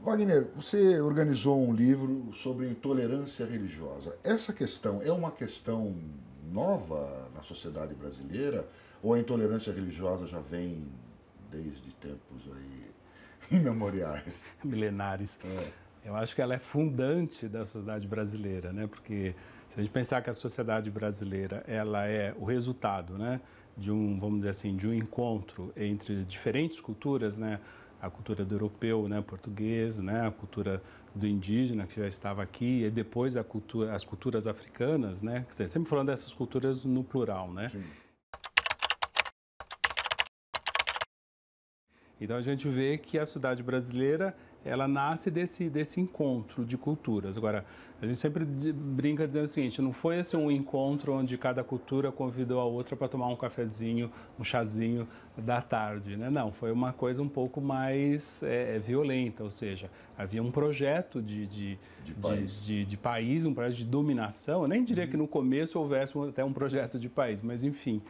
Wagner, você organizou um livro sobre intolerância religiosa. Essa questão é uma questão nova na sociedade brasileira ou a intolerância religiosa já vem desde tempos aí imemoriais? Milenares. Eu acho que ela é fundante da sociedade brasileira, né? Porque se a gente pensar que a sociedade brasileira ela é o resultado, né, de um, vamos dizer assim, de um encontro entre diferentes culturas, né? A cultura do europeu, né, português, né, a cultura do indígena que já estava aqui e depois as culturas africanas, né? Quer dizer, sempre falando dessas culturas no plural, né? Sim. Então a gente vê que a sociedade brasileira ela nasce desse encontro de culturas. Agora, a gente sempre brinca dizendo o seguinte, não foi assim um encontro onde cada cultura convidou a outra para tomar um cafezinho, um chazinho da tarde, né? Não, foi uma coisa um pouco mais violenta, ou seja, havia um projeto de país, um projeto de dominação. Eu nem diria que no começo houvesse até um projeto de país, mas enfim,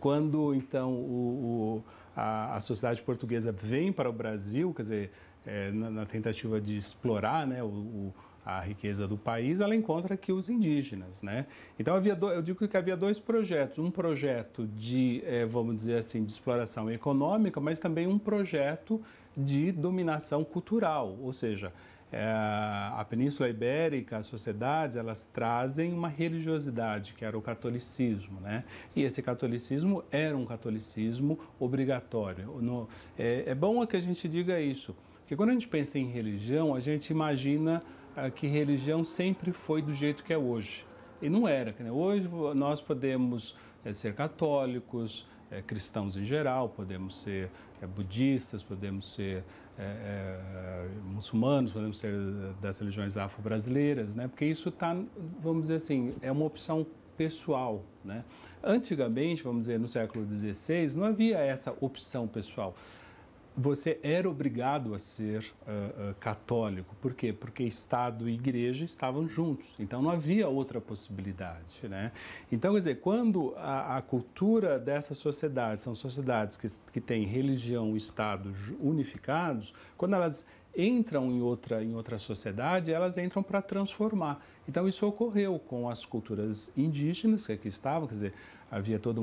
quando então a sociedade portuguesa vem para o Brasil, quer dizer, na tentativa de explorar, né, a riqueza do país, ela encontra aqui os indígenas, né? Então eu digo que havia dois projetos, um projeto de, vamos dizer assim, de exploração econômica, mas também um projeto de dominação cultural, ou seja, a Península Ibérica, as sociedades, elas trazem uma religiosidade, que era o catolicismo, né? E esse catolicismo era um catolicismo obrigatório. É bom que a gente diga isso, porque quando a gente pensa em religião, a gente imagina que religião sempre foi do jeito que é hoje. E não era, né? Hoje nós podemos ser católicos, cristãos em geral, podemos ser budistas, podemos ser muçulmanos, podemos ser das religiões afro-brasileiras, né? Porque isso está, vamos dizer assim, é uma opção pessoal, né? Antigamente, vamos dizer, no século XVI, não havia essa opção pessoal. Você era obrigado a ser católico. Por quê? Porque Estado e Igreja estavam juntos. Então, não havia outra possibilidade, né? Então, quer dizer, quando a cultura dessa sociedade, são sociedades que têm religião e Estado unificados, quando elas entram em outra sociedade, elas entram para transformar. Então, isso ocorreu com as culturas indígenas que aqui estavam, quer dizer, havia todo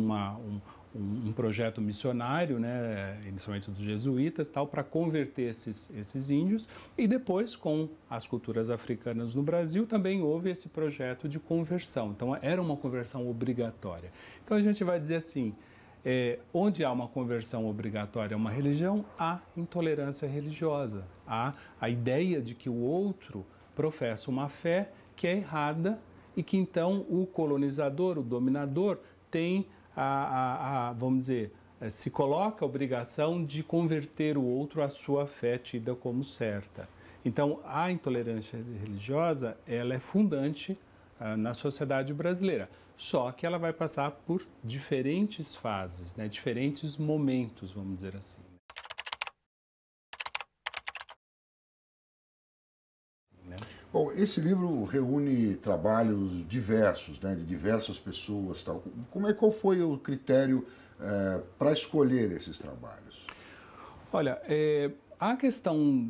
um projeto missionário, né, inicialmente dos jesuítas, tal, para converter esses índios, e depois com as culturas africanas no Brasil também houve esse projeto de conversão. Então era uma conversão obrigatória. Então a gente vai dizer assim, onde há uma conversão obrigatória a uma religião, há intolerância religiosa, há a ideia de que o outro professa uma fé que é errada e que então o colonizador, o dominador, tem vamos dizer, se coloca a obrigação de converter o outro à sua fé tida como certa. Então, a intolerância religiosa, ela é fundante na sociedade brasileira, só que ela vai passar por diferentes fases, né, diferentes momentos, vamos dizer assim. Bom, esse livro reúne trabalhos diversos, né, de diversas pessoas, tal. Qual foi o critério para escolher esses trabalhos? Olha, a questão,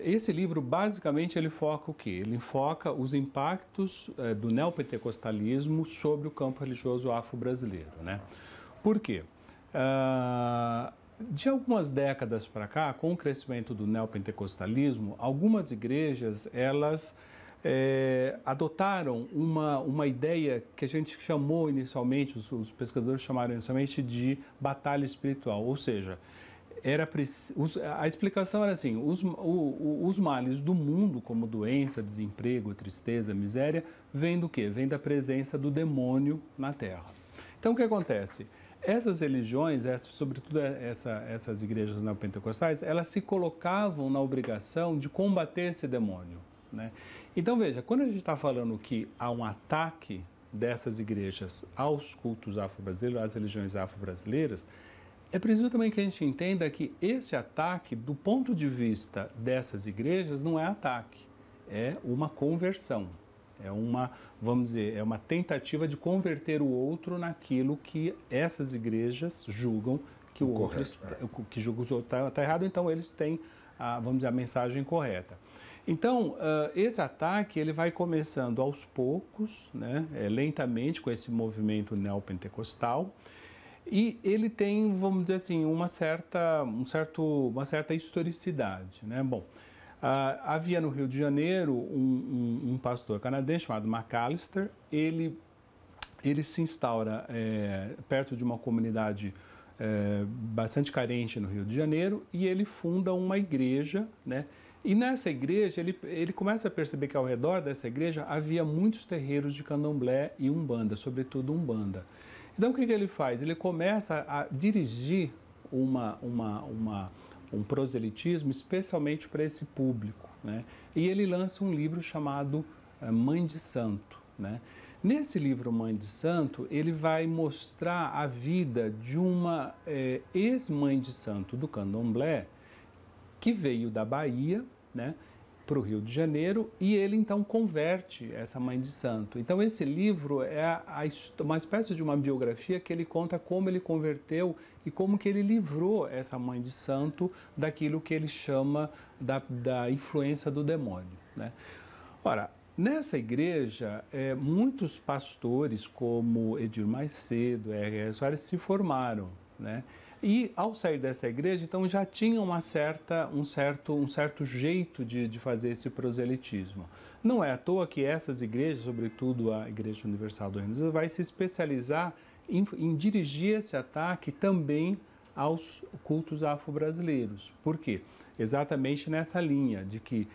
esse livro basicamente ele foca o quê? Ele foca os impactos do neopentecostalismo sobre o campo religioso afro-brasileiro, né? Por quê? De algumas décadas para cá, com o crescimento do neopentecostalismo, algumas igrejas, elas adotaram uma ideia que a gente chamou inicialmente, os pesquisadores chamaram inicialmente de batalha espiritual, ou seja, a explicação era assim, os males do mundo, como doença, desemprego, tristeza, miséria, vêm do quê? Vem da presença do demônio na Terra. Então, o que acontece? Essas religiões, sobretudo essas igrejas neopentecostais, elas se colocavam na obrigação de combater esse demônio, né? Então, veja, quando a gente está falando que há um ataque dessas igrejas aos cultos afro-brasileiros, às religiões afro-brasileiras, é preciso também que a gente entenda que esse ataque, do ponto de vista dessas igrejas, não é ataque, é uma conversão. Vamos dizer, é uma tentativa de converter o outro naquilo que essas igrejas julgam que o outro está errado, então eles têm vamos dizer, a mensagem correta. Então, esse ataque ele vai começando aos poucos, né, lentamente, com esse movimento neopentecostal, e ele tem, vamos dizer assim, uma certa historicidade, né? Bom, havia no Rio de Janeiro um pastor canadense chamado McAllister. Ele se instaura perto de uma comunidade bastante carente no Rio de Janeiro, e ele funda uma igreja, né? E nessa igreja ele começa a perceber que ao redor dessa igreja havia muitos terreiros de candomblé e umbanda, sobretudo umbanda. Então o que ele faz? Ele começa a dirigir um proselitismo especialmente para esse público, né? E ele lança um livro chamado Mãe de Santo, né? Nesse livro Mãe de Santo, ele vai mostrar a vida de uma ex-mãe de santo do candomblé que veio da Bahia, né, para o Rio de Janeiro, e ele então converte essa mãe de santo. Então esse livro é uma espécie de uma biografia que ele conta como ele converteu e como que ele livrou essa mãe de santo daquilo que ele chama da influência do demônio, né? Ora, nessa igreja, muitos pastores como Edir Macedo, R.R. Soares se formaram, né? E ao sair dessa igreja, então já tinha um certo jeito de fazer esse proselitismo. Não é à toa que essas igrejas, sobretudo a Igreja Universal do Reino de Deus, vai se especializar em dirigir esse ataque também aos cultos afro-brasileiros. Por quê? Exatamente nessa linha de que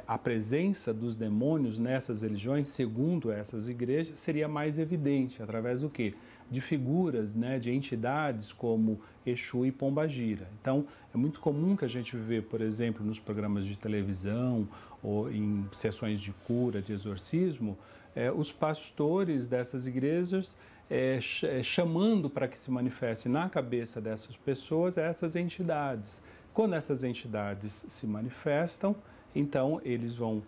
a presença dos demônios nessas religiões, segundo essas igrejas, seria mais evidente através do quê? De figuras, né, de entidades como Exu e Pombagira. Então, é muito comum que a gente vê, por exemplo, nos programas de televisão ou em sessões de cura, de exorcismo, os pastores dessas igrejas chamando para que se manifeste na cabeça dessas pessoas essas entidades. Quando essas entidades se manifestam, então eles vão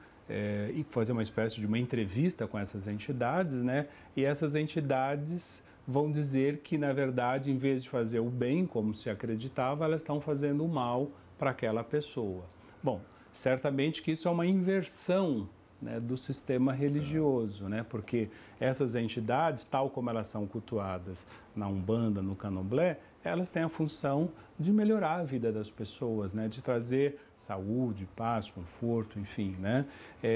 fazer uma espécie de uma entrevista com essas entidades, né? E essas entidades vão dizer que, na verdade, em vez de fazer o bem, como se acreditava, elas estão fazendo o mal para aquela pessoa. Bom, certamente que isso é uma inversão, né, do sistema religioso, né? Porque essas entidades, tal como elas são cultuadas na Umbanda, no Candomblé, elas têm a função de melhorar a vida das pessoas, né? De trazer saúde, paz, conforto, enfim, né?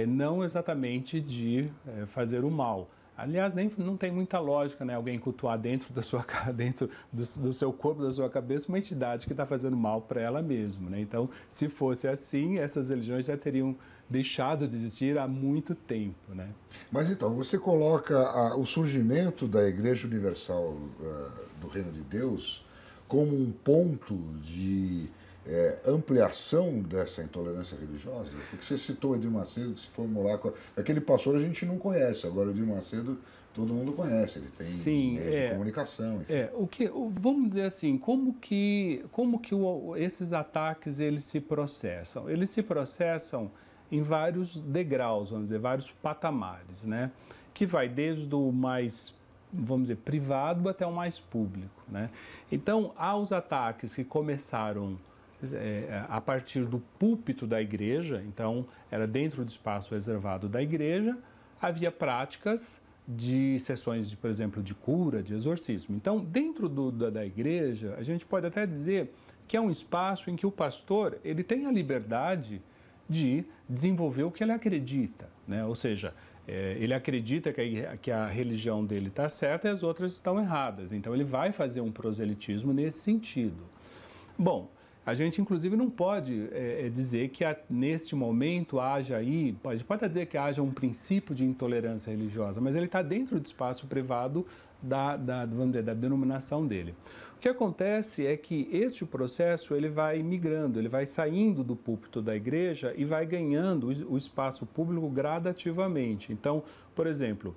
Não exatamente de fazer o mal. Aliás, não tem muita lógica, né? Alguém cultuar dentro do seu corpo, da sua cabeça, uma entidade que está fazendo mal para ela mesma, né? Então, se fosse assim, essas religiões já teriam deixado de existir há muito tempo, né? Mas então, você coloca o surgimento da Igreja Universal do Reino de Deus como um ponto de ampliação dessa intolerância religiosa? Porque você citou Edir Macedo, que se formular... Aquele pastor a gente não conhece, agora o Edir Macedo todo mundo conhece, ele tem meios de comunicação. Enfim. Vamos dizer assim, como que esses ataques eles se processam? Eles se processam em vários degraus, vamos dizer, vários patamares, né? Que vai desde o mais, vamos dizer, privado até o mais público, né? Então, há os ataques que começaram a partir do púlpito da igreja, então era dentro do espaço reservado da igreja, havia práticas de sessões, por exemplo, de cura, de exorcismo. Então, dentro da igreja, a gente pode até dizer que é um espaço em que o pastor ele tem a liberdade de desenvolver o que ele acredita, né? Ou seja, ele acredita que a religião dele está certa e as outras estão erradas. Então, ele vai fazer um proselitismo nesse sentido. Bom, a gente, inclusive, não pode dizer que neste momento haja aí, pode até dizer que haja um princípio de intolerância religiosa, mas ele está dentro do espaço privado vamos dizer, da denominação dele. O que acontece é que este processo ele vai migrando, ele vai saindo do púlpito da igreja e vai ganhando o espaço público gradativamente. Então, por exemplo,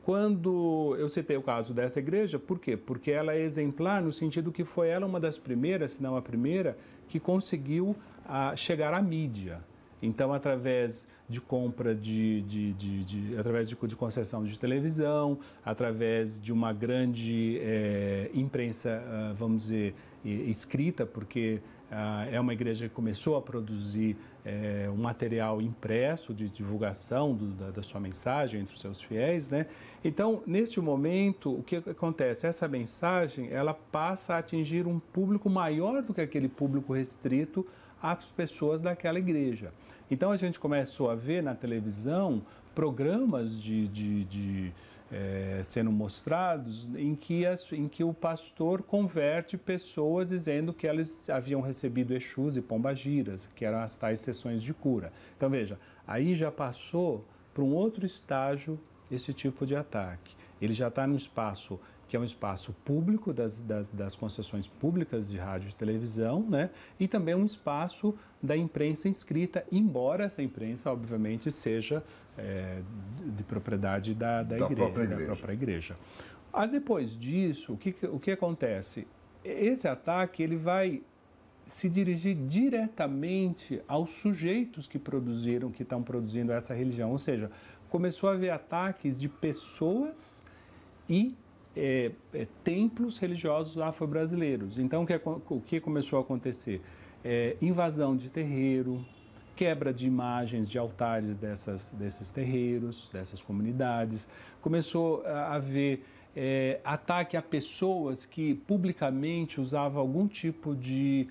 quando eu citei o caso dessa igreja, por quê? Porque ela é exemplar no sentido que foi ela uma das primeiras, se não a primeira, que conseguiu chegar à mídia. Então, através de compra através de concessão de televisão, através de uma grande imprensa, vamos dizer, escrita, porque é uma igreja que começou a produzir um material impresso de divulgação da sua mensagem entre os seus fiéis, né? Então, neste momento, o que acontece? Essa mensagem, ela passa a atingir um público maior do que aquele público restrito às pessoas daquela igreja. Então, a gente começou a ver na televisão programas sendo mostrados em que o pastor converte pessoas dizendo que elas haviam recebido Exus e pombagiras, que eram as tais sessões de cura. Então, veja, aí já passou para um outro estágio esse tipo de ataque. Ele já está num espaço que é um espaço público das concessões públicas de rádio e televisão, né? E também um espaço da imprensa inscrita, embora essa imprensa, obviamente, seja de propriedade da própria igreja. Depois disso, o que acontece? Esse ataque ele vai se dirigir diretamente aos sujeitos que estão produzindo essa religião, ou seja, começou a haver ataques de pessoas e templos religiosos afro-brasileiros. Então, o que começou a acontecer? Invasão de terreiro, quebra de imagens de altares desses terreiros, dessas comunidades. Começou a haver ataque a pessoas que publicamente usavam algum tipo de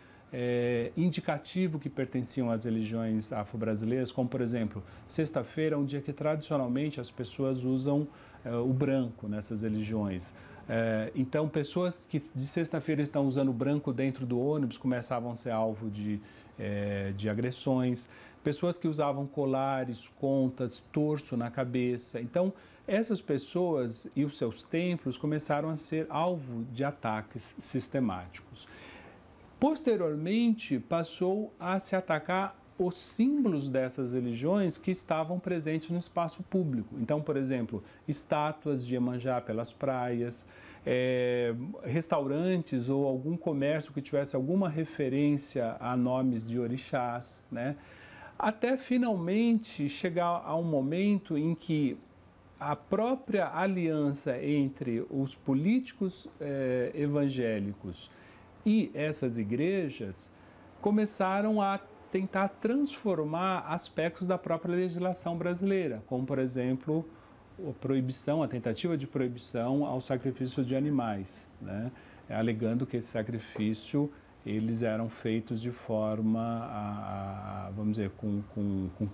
indicativo que pertenciam às religiões afro-brasileiras, como, por exemplo, sexta-feira é um dia que tradicionalmente as pessoas usam o branco nessas religiões. Então, pessoas que de sexta-feira estão usando o branco dentro do ônibus começavam a ser alvo de agressões. Pessoas que usavam colares, contas, torso na cabeça. Então, essas pessoas e os seus templos começaram a ser alvo de ataques sistemáticos. Posteriormente, passou a se atacar os símbolos dessas religiões que estavam presentes no espaço público. Então, por exemplo, estátuas de Iemanjá pelas praias, restaurantes ou algum comércio que tivesse alguma referência a nomes de orixás, né? Até finalmente chegar a um momento em que a própria aliança entre os políticos evangélicos e essas igrejas começaram a tentar transformar aspectos da própria legislação brasileira, como, por exemplo, a tentativa de proibição ao sacrifício de animais, né? Alegando que esse sacrifício eles eram feitos de forma, vamos dizer, com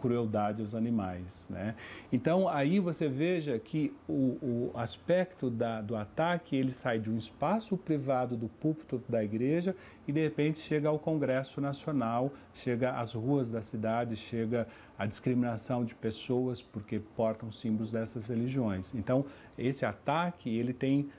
crueldade aos animais, né? Então, aí você veja que o aspecto do ataque, ele sai de um espaço privado do púlpito da igreja e, de repente, chega ao Congresso Nacional, chega às ruas da cidade, chega a discriminação de pessoas porque portam símbolos dessas religiões. Então, esse ataque, ele tem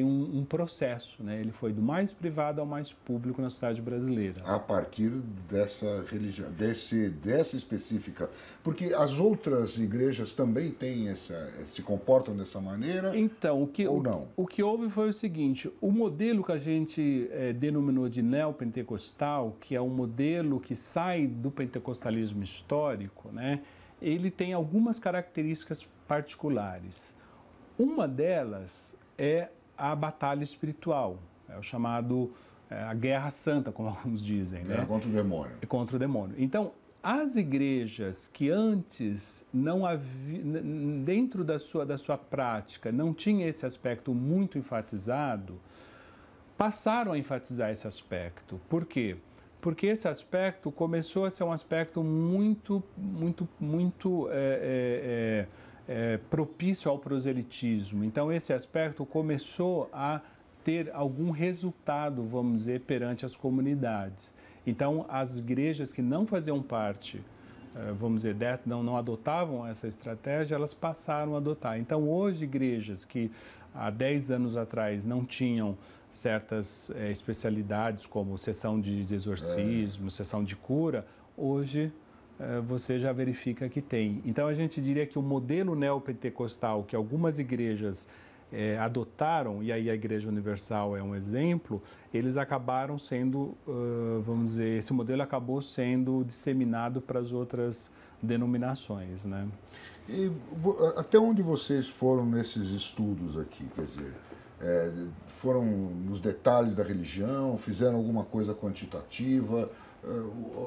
um processo, né? Ele foi do mais privado ao mais público na sociedade brasileira. A partir dessa religião, dessa específica, porque as outras igrejas também têm se comportam dessa maneira? Então, não? O que houve foi o seguinte: o modelo que a gente denominou de neopentecostal, que é um modelo que sai do pentecostalismo histórico, né? Ele tem algumas características particulares. Uma delas é a batalha espiritual, é o chamado a guerra santa, como alguns dizem. Guerra, né? Contra o demônio. Contra o demônio. Então, as igrejas que antes não havia, dentro da sua prática, não tinha esse aspecto muito enfatizado, passaram a enfatizar esse aspecto. Por quê? Porque esse aspecto começou a ser um aspecto muito propício ao proselitismo. Então, esse aspecto começou a ter algum resultado, vamos dizer, perante as comunidades. Então, as igrejas que não faziam parte, vamos dizer, não adotavam essa estratégia, elas passaram a adotar. Então, hoje, igrejas que há 10 anos atrás não tinham certas especialidades, como sessão de exorcismo, sessão de cura, hoje você já verifica que tem. Então, a gente diria que o modelo neopentecostal que algumas igrejas adotaram, e aí a Igreja Universal é um exemplo, eles acabaram sendo, vamos dizer, esse modelo acabou sendo disseminado para as outras denominações, né? E até onde vocês foram nesses estudos aqui? Quer dizer, foram nos detalhes da religião, fizeram alguma coisa quantitativa?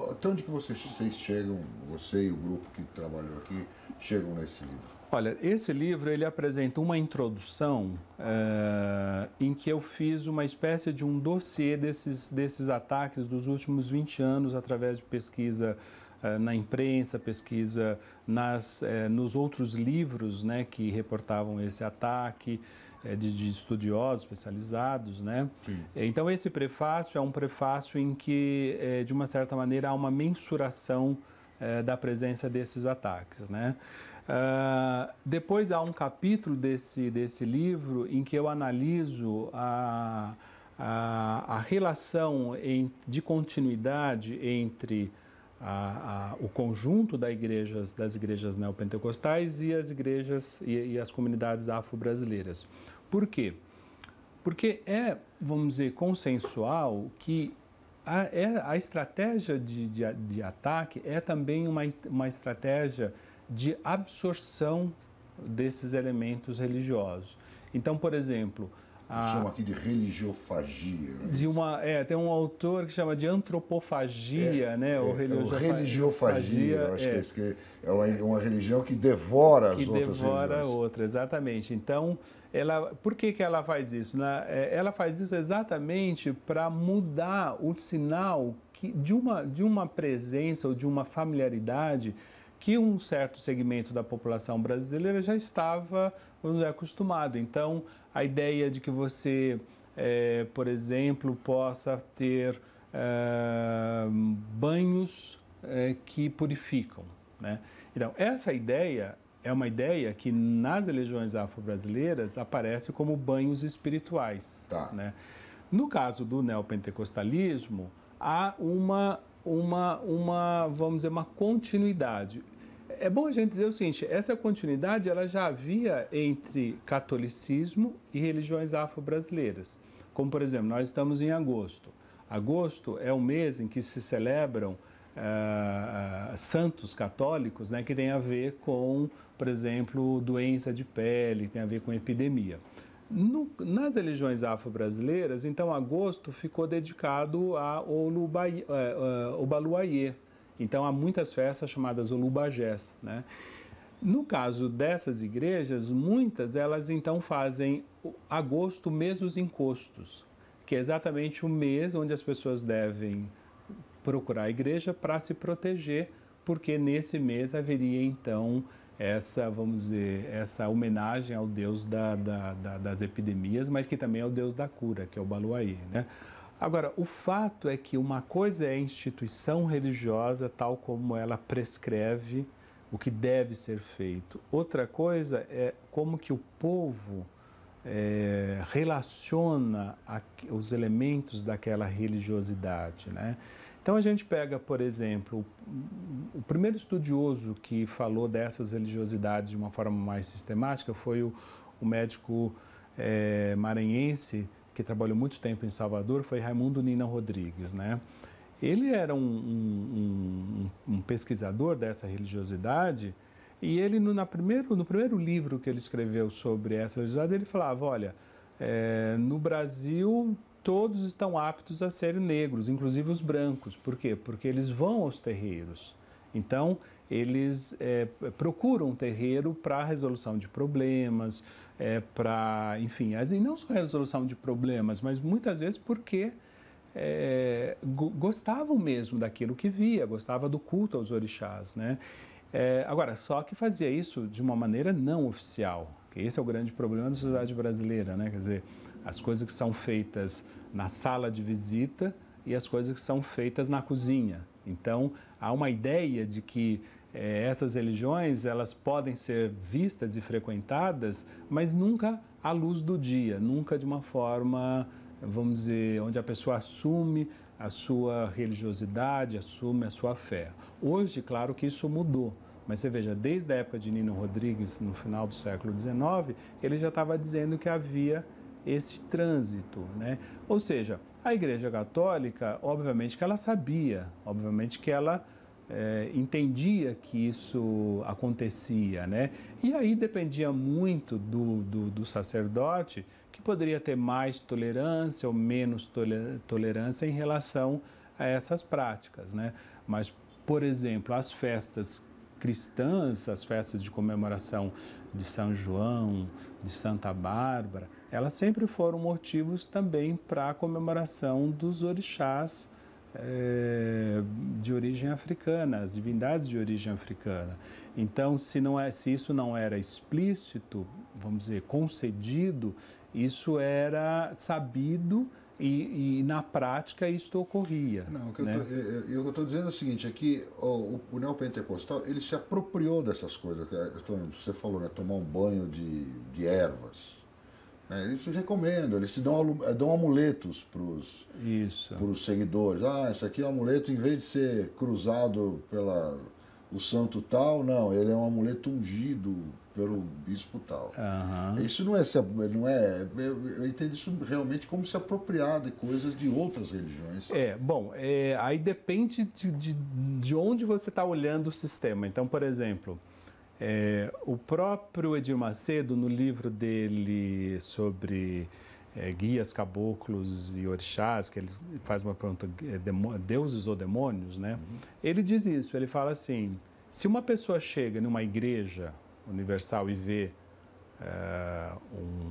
Até onde que vocês chegam, você e o grupo que trabalhou aqui, chegam nesse livro? Olha, esse livro ele apresenta uma introdução em que eu fiz uma espécie de um dossiê desses ataques dos últimos 20 anos através de pesquisa na imprensa, pesquisa nos outros livros, né, que reportavam esse ataque, de estudiosos especializados, né? Sim. Então esse prefácio é um prefácio em que, de uma certa maneira, há uma mensuração da presença desses ataques, né? Depois há um capítulo desse livro em que eu analiso a relação de continuidade entre o conjunto das igrejas neopentecostais e as igrejas e as comunidades afro-brasileiras. Por quê? Porque vamos dizer, consensual que a estratégia de ataque é também uma estratégia de absorção desses elementos religiosos. Então, por exemplo... Chama aqui de religiofagia. Né? Tem um autor que chama de antropofagia, né? Ou religiofagia, eu acho que é uma religião que devora as outras religiões. Que devora outra, exatamente. Então, por que ela faz isso? Ela faz isso exatamente para mudar o sinal de uma presença ou de uma familiaridade que um certo segmento da população brasileira já estava, vamos dizer, acostumado. Então, a ideia de que você, por exemplo, possa ter banhos que purificam, né? Então, essa ideia é uma ideia que nas religiões afro-brasileiras aparece como banhos espirituais. Tá. Né? No caso do neopentecostalismo, há vamos dizer, uma continuidade. É bom a gente dizer o seguinte, essa continuidade ela já havia entre catolicismo e religiões afro-brasileiras. Como, por exemplo, nós estamos em agosto. Agosto é o mês em que se celebram santos católicos, né, que tem a ver com, por exemplo, doença de pele, tem a ver com epidemia. Nas religiões afro-brasileiras, então, agosto ficou dedicado a Obaluayê. Então, há muitas festas chamadas Olubajés, né? No caso dessas igrejas, muitas elas então fazem agosto mês dos encostos, que é exatamente o mês onde as pessoas devem procurar a igreja para se proteger, porque nesse mês haveria então vamos dizer, essa homenagem ao Deus das epidemias, mas que também é o Deus da cura, que é o Baluayê, né? Agora, o fato é que uma coisa é a instituição religiosa, tal como ela prescreve o que deve ser feito. Outra coisa é como que o povo relaciona os elementos daquela religiosidade, né? Então, a gente pega, por exemplo, o primeiro estudioso que falou dessas religiosidades de uma forma mais sistemática foi o médico maranhense, que trabalhou muito tempo em Salvador, foi Raimundo Nina Rodrigues, né? Ele era um pesquisador dessa religiosidade e ele, no primeiro livro que ele escreveu sobre essa religiosidade, ele falava, olha, no Brasil todos estão aptos a serem negros, inclusive os brancos. Por quê? Porque eles vão aos terreiros. Então, eles procuram um terreiro para resolução de problemas, enfim, e não só resolução de problemas, mas muitas vezes porque gostavam mesmo daquilo que via, gostava do culto aos orixás, né? Agora, só que fazia isso de uma maneira não oficial, que esse é o grande problema da sociedade brasileira, né? Quer dizer, as coisas que são feitas na sala de visita e as coisas que são feitas na cozinha. Então, há uma ideia de que essas religiões elas podem ser vistas e frequentadas, mas nunca à luz do dia, nunca de uma forma, vamos dizer, onde a pessoa assume a sua religiosidade, assume a sua fé. Hoje, claro que isso mudou, mas você veja, desde a época de Nino Rodrigues, no final do século XIX, ele já estava dizendo que havia esse trânsito, né? Ou seja, a Igreja Católica, obviamente que ela sabia, obviamente que ela entendia que isso acontecia, né? E aí dependia muito do sacerdote que poderia ter mais tolerância ou menos tolerância em relação a essas práticas, né? Mas, por exemplo, as festas cristãs, as festas de comemoração de São João, de Santa Bárbara, elas sempre foram motivos também para a comemoração dos orixás de origem africana, as divindades de origem africana. Então, se isso não era explícito, vamos dizer, concedido, isso era sabido e na prática isso ocorria. Não, o que eu estou dizendo é o seguinte, é que o neopentecostal, ele se apropriou dessas coisas. Você falou, né, tomar um banho de ervas. Eles recomendam, eles dão amuletos para os seguidores. Ah, esse aqui é um amuleto, em vez de ser cruzado o santo tal, não, ele é um amuleto ungido pelo bispo tal. Uhum. Isso não é, eu entendo isso realmente como se apropriar de coisas de outras religiões. Aí depende de onde você está olhando o sistema. Então, por exemplo, o próprio Edir Macedo, no livro dele sobre guias, caboclos e orixás, que ele faz uma pergunta, deuses ou demônios, né? Uhum. Ele diz isso, ele fala assim, se uma pessoa chega numa igreja universal e vê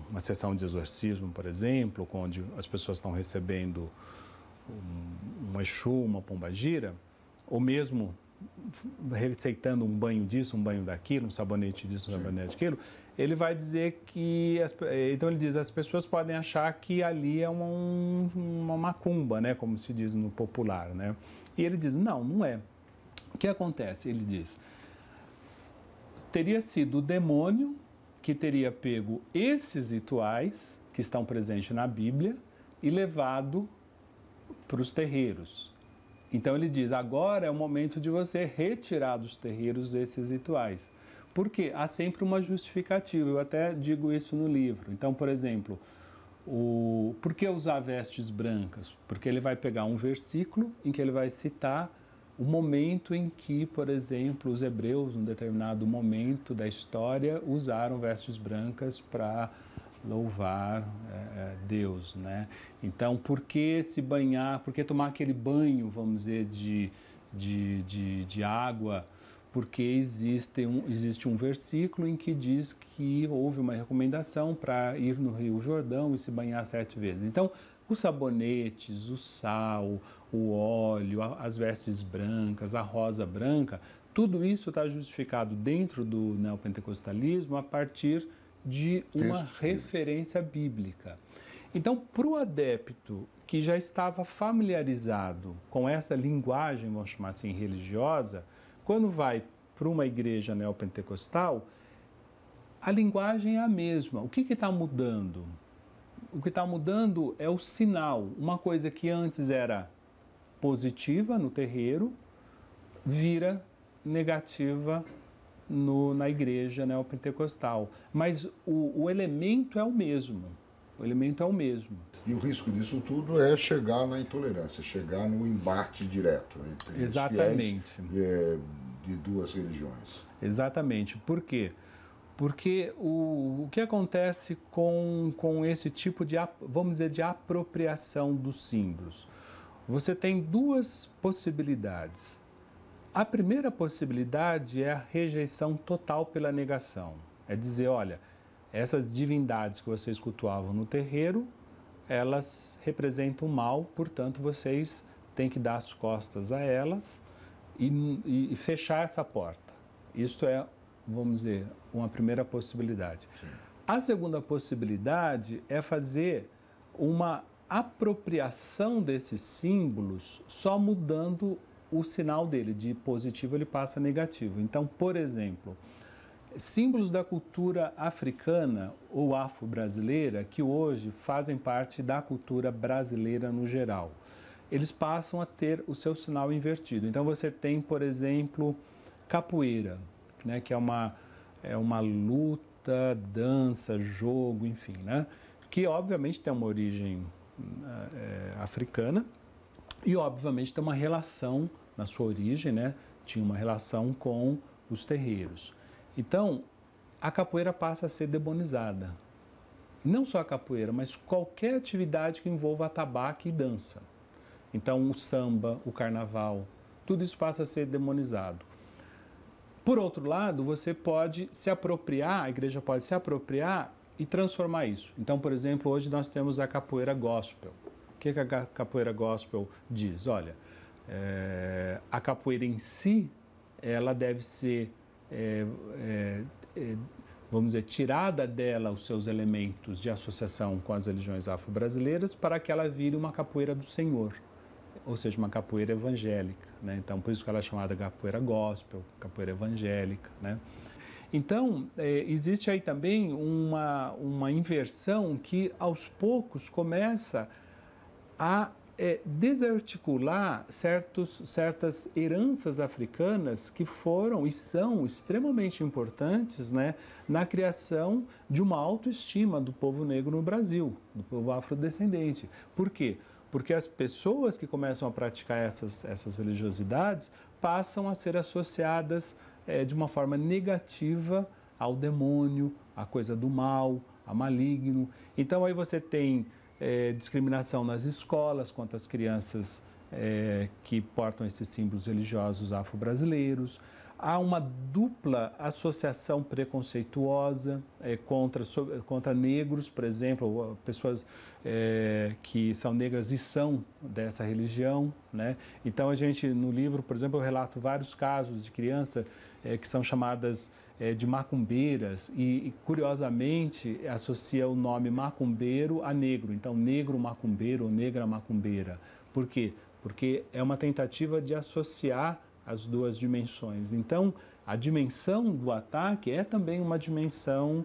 uma sessão de exorcismo, por exemplo, onde as pessoas estão recebendo um Exu, uma pombagira, ou mesmo receitando um banho disso, um banho daquilo, um sabonete disso, um sabonete daquilo, ele vai dizer que... Então ele diz, as pessoas podem achar que ali é uma macumba, né, como se diz no popular, né? E ele diz, não é. O que acontece? Ele diz, teria sido o demônio que teria pego esses rituais que estão presentes na Bíblia e levado para os terreiros. Então ele diz, agora é o momento de você retirar dos terreiros esses rituais. Porque há sempre uma justificativa, eu até digo isso no livro. Então, por exemplo, por que usar vestes brancas? Porque ele vai pegar um versículo em que ele vai citar o momento em que, por exemplo, os hebreus, num determinado momento da história, usaram vestes brancas para louvar Deus, né? Então, por que se banhar, por que tomar aquele banho, vamos dizer, de água? Porque existe um versículo em que diz que houve uma recomendação para ir no Rio Jordão e se banhar 7 vezes. Então, os sabonetes, o sal, o óleo, as vestes brancas, a rosa branca, tudo isso está justificado dentro do neopentecostalismo a partir de uma referência bíblica. Então, para o adepto que já estava familiarizado com essa linguagem, vamos chamar assim, religiosa, quando vai para uma igreja neopentecostal, a linguagem é a mesma. O que está mudando? O que está mudando é o sinal. Uma coisa que antes era positiva no terreiro, vira negativa na igreja neopentecostal. Mas o elemento é o mesmo. O elemento é o mesmo. E o risco disso tudo é chegar na intolerância, chegar no embate direto entre os fiéis de duas religiões. Exatamente. Por quê? Porque o que acontece com esse tipo de, vamos dizer, de apropriação dos símbolos? Você tem duas possibilidades. A primeira possibilidade é a rejeição total pela negação. É dizer, olha, essas divindades que vocês cultuavam no terreiro, elas representam o mal, portanto, vocês têm que dar as costas a elas e fechar essa porta. Isso é, vamos dizer, uma primeira possibilidade. Sim. A segunda possibilidade é fazer uma apropriação desses símbolos só mudando o sinal dele, de positivo ele passa a negativo. Então, por exemplo, símbolos da cultura africana ou afro-brasileira que hoje fazem parte da cultura brasileira no geral, eles passam a ter o seu sinal invertido. Então você tem, por exemplo, capoeira, né, que é uma luta, dança, jogo, enfim, né, que obviamente tem uma origem africana e obviamente tem uma relação, na sua origem, né, tinha uma relação com os terreiros. Então, a capoeira passa a ser demonizada. não só a capoeira, mas qualquer atividade que envolva atabaque e dança. Então, o samba, o carnaval, tudo isso passa a ser demonizado. Por outro lado, você pode se apropriar, a igreja pode se apropriar e transformar isso. Então, por exemplo, hoje nós temos a capoeira gospel. O que a capoeira gospel diz? Olha, a capoeira em si, ela deve ser, vamos dizer, tirada dela os seus elementos de associação com as religiões afro-brasileiras para que ela vire uma capoeira do Senhor, ou seja, uma capoeira evangélica, né? Então, por isso que ela é chamada capoeira gospel, capoeira evangélica, né? Então, existe aí também uma inversão que, aos poucos, começa a desarticular certas heranças africanas que foram e são extremamente importantes, né, na criação de uma autoestima do povo negro no Brasil, do povo afrodescendente. Por quê? Porque as pessoas que começam a praticar essas religiosidades passam a ser associadas de uma forma negativa ao demônio, à coisa do mal, a maligno. Então aí você tem discriminação nas escolas contra as crianças que portam esses símbolos religiosos afro-brasileiros. Há uma dupla associação preconceituosa contra negros, por exemplo, pessoas que são negras e são dessa religião, né? Então, a gente, no livro, por exemplo, eu relato vários casos de criança que são chamadas de macumbeiras e, curiosamente, associa o nome macumbeiro a negro. Então, negro macumbeiro ou negra macumbeira. Por quê? Porque é uma tentativa de associar as duas dimensões. Então, a dimensão do ataque é também uma dimensão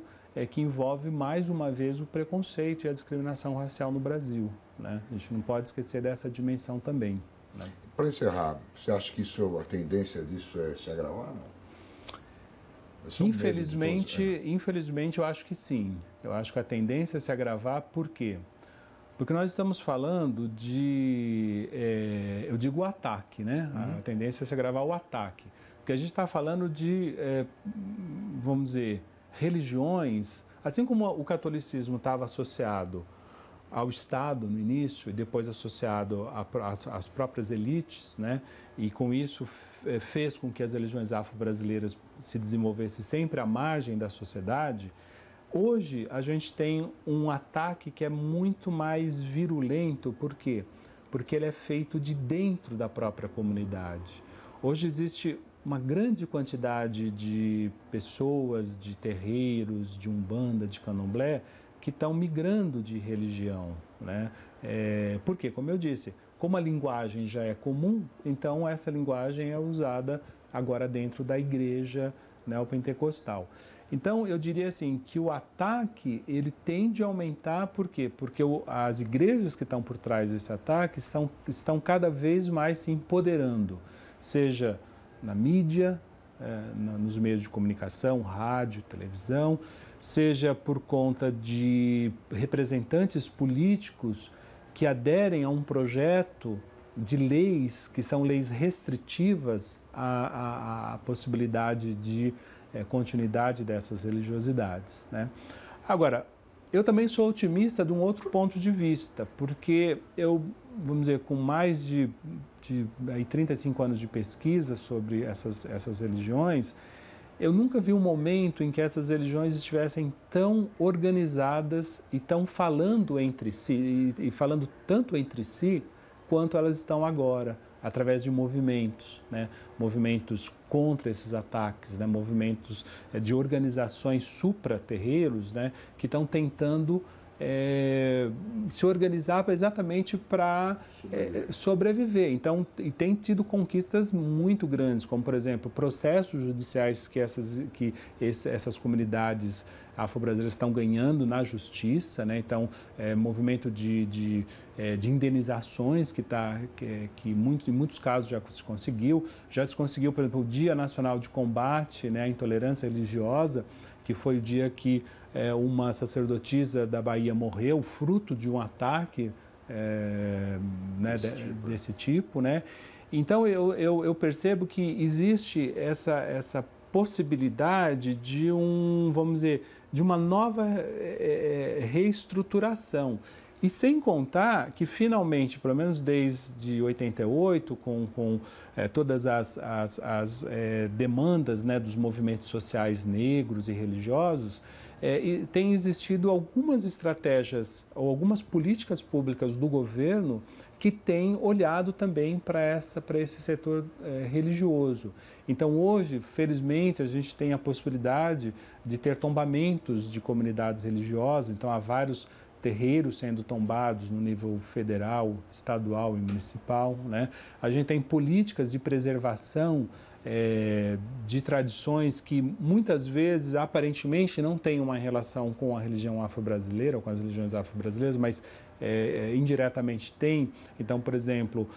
que envolve, mais uma vez, o preconceito e a discriminação racial no Brasil, né? A gente não pode esquecer dessa dimensão também, né? Para encerrar, você acha que a tendência disso é se agravar? Não? Infelizmente, eu acho que sim. Eu acho que a tendência é se agravar, por quê? Porque nós estamos falando eu digo o ataque, né? A tendência é se agravar o ataque. Porque a gente está falando de, vamos dizer, religiões, assim como o catolicismo estava associado ao Estado no início e depois associado às próprias elites, né? E com isso fez com que as religiões afro-brasileiras se desenvolvessem sempre à margem da sociedade. Hoje a gente tem um ataque que é muito mais virulento, por quê? Porque ele é feito de dentro da própria comunidade. Hoje existe uma grande quantidade de pessoas, de terreiros, de umbanda, de candomblé, que estão migrando de religião, né? Porque, como eu disse, como a linguagem já é comum, então essa linguagem é usada agora dentro da igreja neopentecostal. Então, eu diria assim, que o ataque, ele tende a aumentar, por quê? Porque as igrejas que estão por trás desse ataque estão cada vez mais se empoderando, seja na mídia, nos meios de comunicação, rádio, televisão, seja por conta de representantes políticos que aderem a um projeto de leis que são leis restritivas à possibilidade de continuidade dessas religiosidades, né? Agora, eu também sou otimista de um outro ponto de vista, porque eu, vamos dizer, com mais de 35 anos de pesquisa sobre essas religiões, eu nunca vi um momento em que essas religiões estivessem tão organizadas e tão falando entre si, e falando tanto entre si, quanto elas estão agora, através de movimentos, né? Movimentos contra esses ataques, né? Movimentos de organizações supra-terreiros, né? Que estão tentando se organizar exatamente para sobreviver. Então, e tem tido conquistas muito grandes, como, por exemplo, processos judiciais que essas comunidades afro-brasileiras estão ganhando na justiça, né? Então, movimento de indenizações que em muitos casos já se conseguiu, por exemplo, o Dia Nacional de Combate, né, à Intolerância Religiosa, que foi o dia que uma sacerdotisa da Bahia morreu, fruto de um ataque desse tipo, né? Então, eu percebo que existe essa possibilidade de de uma nova reestruturação. E sem contar que, finalmente, pelo menos desde 88, com todas as demandas, né, dos movimentos sociais negros e religiosos, tem existido algumas estratégias ou algumas políticas públicas do governo que têm olhado também para esse setor religioso. Então, hoje, felizmente, a gente tem a possibilidade de ter tombamentos de comunidades religiosas. Então, há vários terreiros sendo tombados no nível federal, estadual e municipal, né? A gente tem políticas de preservação de tradições que muitas vezes, aparentemente, não têm uma relação com a religião afro-brasileira ou com as religiões afro-brasileiras, mas indiretamente tem. Então, por exemplo,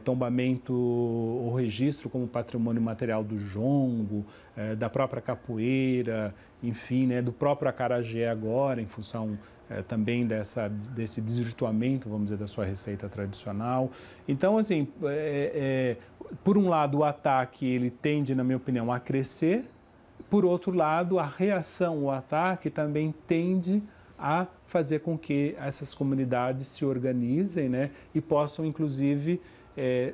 tombamento ou registro como patrimônio material do jongo, da própria capoeira, enfim, né, do próprio acarajé agora, em função também desse desvirtuamento, vamos dizer, da sua receita tradicional. Então, assim, por um lado, o ataque ele tende, na minha opinião, a crescer. Por outro lado, a reação ao ataque também tende a fazer com que essas comunidades se organizem, né, e possam, inclusive,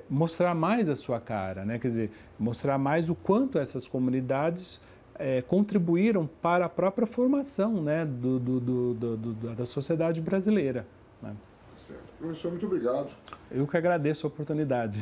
mostrar mais a sua cara, né? Quer dizer, mostrar mais o quanto essas comunidades contribuíram para a própria formação, né, da sociedade brasileira, né? Certo. Professor, muito obrigado. Eu que agradeço a oportunidade.